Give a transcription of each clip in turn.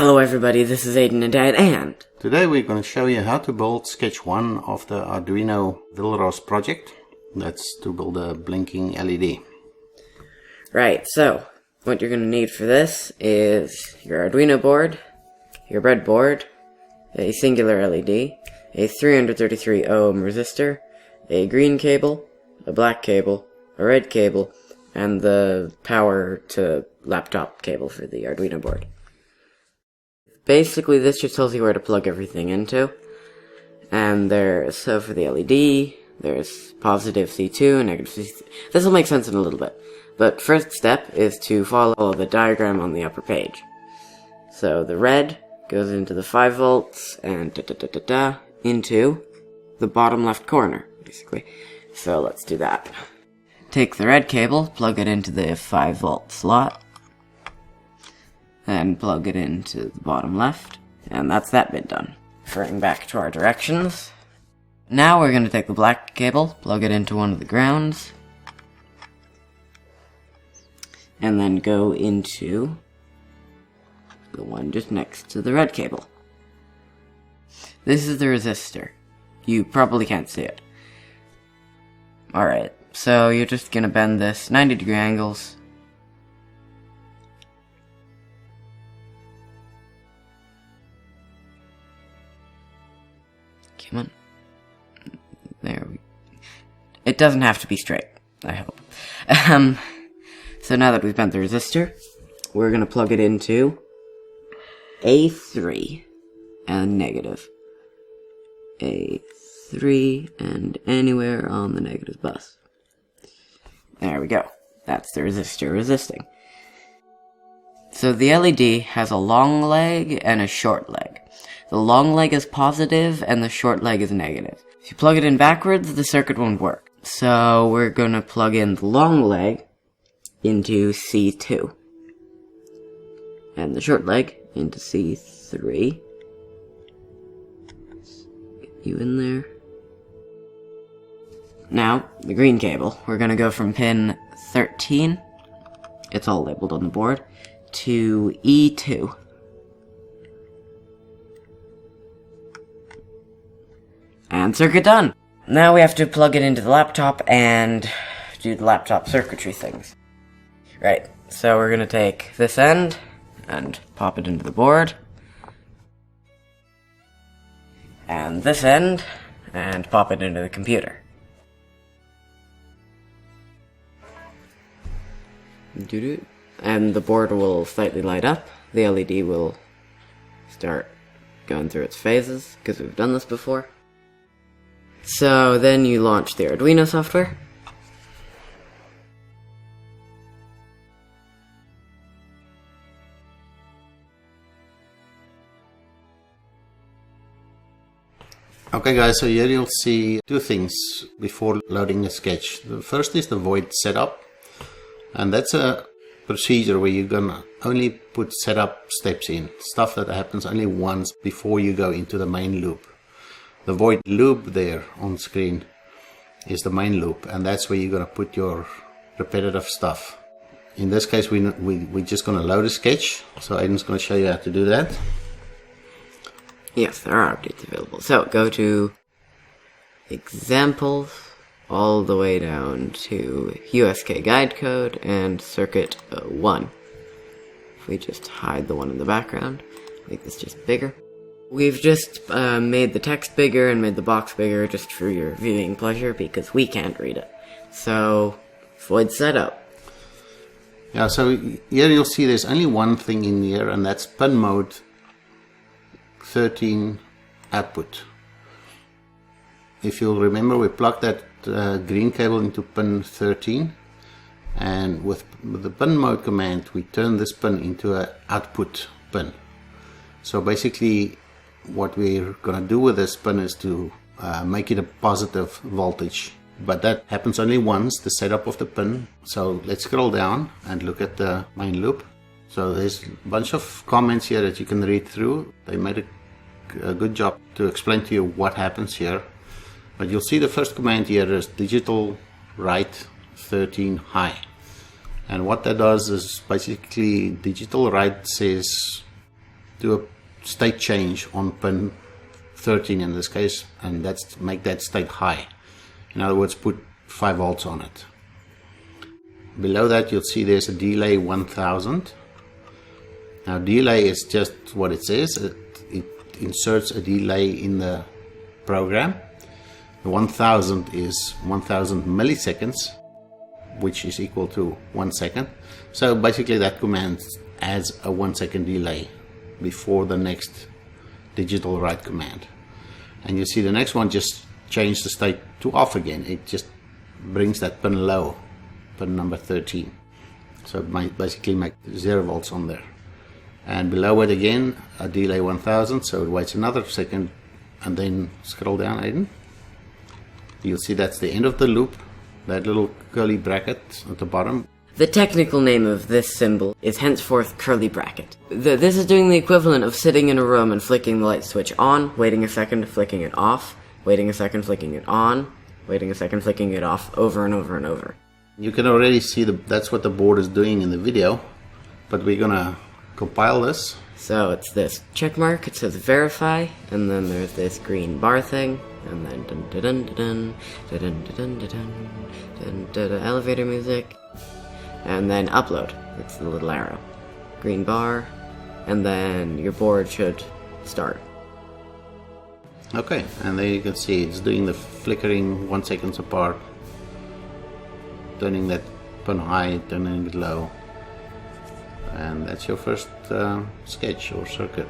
Hello everybody, this is AYDENandDAD, and today we're going to show you how to build sketch 1 of the Arduino Vilros project. That's to build a blinking LED. Right, so what you're going to need for this is your Arduino board, your breadboard, a singular LED, a 333 ohm resistor, a green cable, a black cable, a red cable, and the power to laptop cable for the Arduino board. Basically, this just tells you where to plug everything into. And so for the LED, there's positive C2, negative C3. This will make sense in a little bit. But first step is to follow the diagram on the upper page. So the red goes into the 5 volts and into the bottom left corner, basically. So let's do that. Take the red cable, plug it into the 5 volt slot, and plug it into the bottom left, and that's that bit done. Referring back to our directions. Now we're going to take the black cable, plug it into one of the grounds, and then go into the one just next to the red cable. This is the resistor. You probably can't see it. Alright, so you're just going to bend this 90-degree angles. Come on. There we... It doesn't have to be straight, I hope. So now that we've bent the resistor, we're going to plug it into A3 and negative. A3 and anywhere on the negative bus. There we go. That's the resistor resisting. So the LED has a long leg and a short leg. The long leg is positive and the short leg is negative. If you plug it in backwards, the circuit won't work. So we're going to plug in the long leg into C2. And the short leg into C3. Get you in there. Now, the green cable. We're going to go from pin 13, it's all labeled on the board, to E2. And circuit done! Now we have to plug it into the laptop and do the laptop circuitry things. Right, so we're gonna take this end and pop it into the board. And this end and pop it into the computer. And the board will slightly light up. The LED will start going through its phases, because we've done this before. So then you launch the Arduino software. Okay guys, so here you'll see two things before loading the sketch. The first is the void setup, and that's a procedure where you're gonna only put setup steps in, stuff that happens only once before you go into the main loop. The void loop there on screen is the main loop, and that's where you're going to put your repetitive stuff. In this case, we're just going to load a sketch, so Aiden's going to show you how to do that. Yes, there are updates available. So, go to Examples, all the way down to USK Guide Code, and Circuit 1. If we just hide the one in the background, make this just bigger. We've just made the text bigger and made the box bigger just for your viewing pleasure because we can't read it. So, void setup. Yeah, so here you'll see there's only one thing in here, and that's pin mode 13 output. If you'll remember, we plugged that green cable into pin 13, and with the pin mode command, we turn this pin into an output pin. So basically, what we're going to do with this pin is to make it a positive voltage, but that happens only once, the setup of the pin. So let's scroll down and look at the main loop. So there's a bunch of comments here that you can read through. They made a good job to explain to you what happens here, but you'll see the first command here is digital write 13 high, and what that does is basically digital write says do a state change on pin 13 in this case, and that's make that state high. In other words, put 5 volts on it. Below that you'll see there's a delay 1000. Now delay is just what it says. It inserts a delay in the program. The 1000 is 1000 milliseconds, which is equal to 1 second. So basically that command adds a 1 second delay before the next digital write command. And you see the next one just changed the state to off again. It just brings that pin low, pin number 13. So it might basically make 0 volts on there. And below it again, a delay 1000, so it waits another second, and then scroll down, Aiden. You'll see that's the end of the loop, that little curly bracket at the bottom. The technical name of this symbol is henceforth curly bracket. This is doing the equivalent of sitting in a room and flicking the light switch on, waiting a second, flicking it off, waiting a second, flicking it on, waiting a second, flicking it off, over and over and over. You can already see that's what the board is doing in the video, but we're gonna compile this. So it's this check mark, it says verify, and then there's this green bar thing, and then dun dun dun dun dun dun dun dun elevator music, and then upload. It's the little arrow, green bar, and then your board should start. Okay, and there you can see it's doing the flickering 1 second apart, turning that pin high, turning it low. And that's your first sketch or circuit.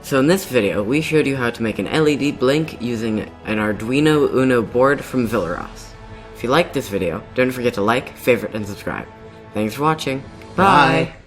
So in this video, we showed you how to make an LED blink using an Arduino Uno board from Villaros. If you liked this video, don't forget to like, favorite, and subscribe. Thanks for watching. Bye!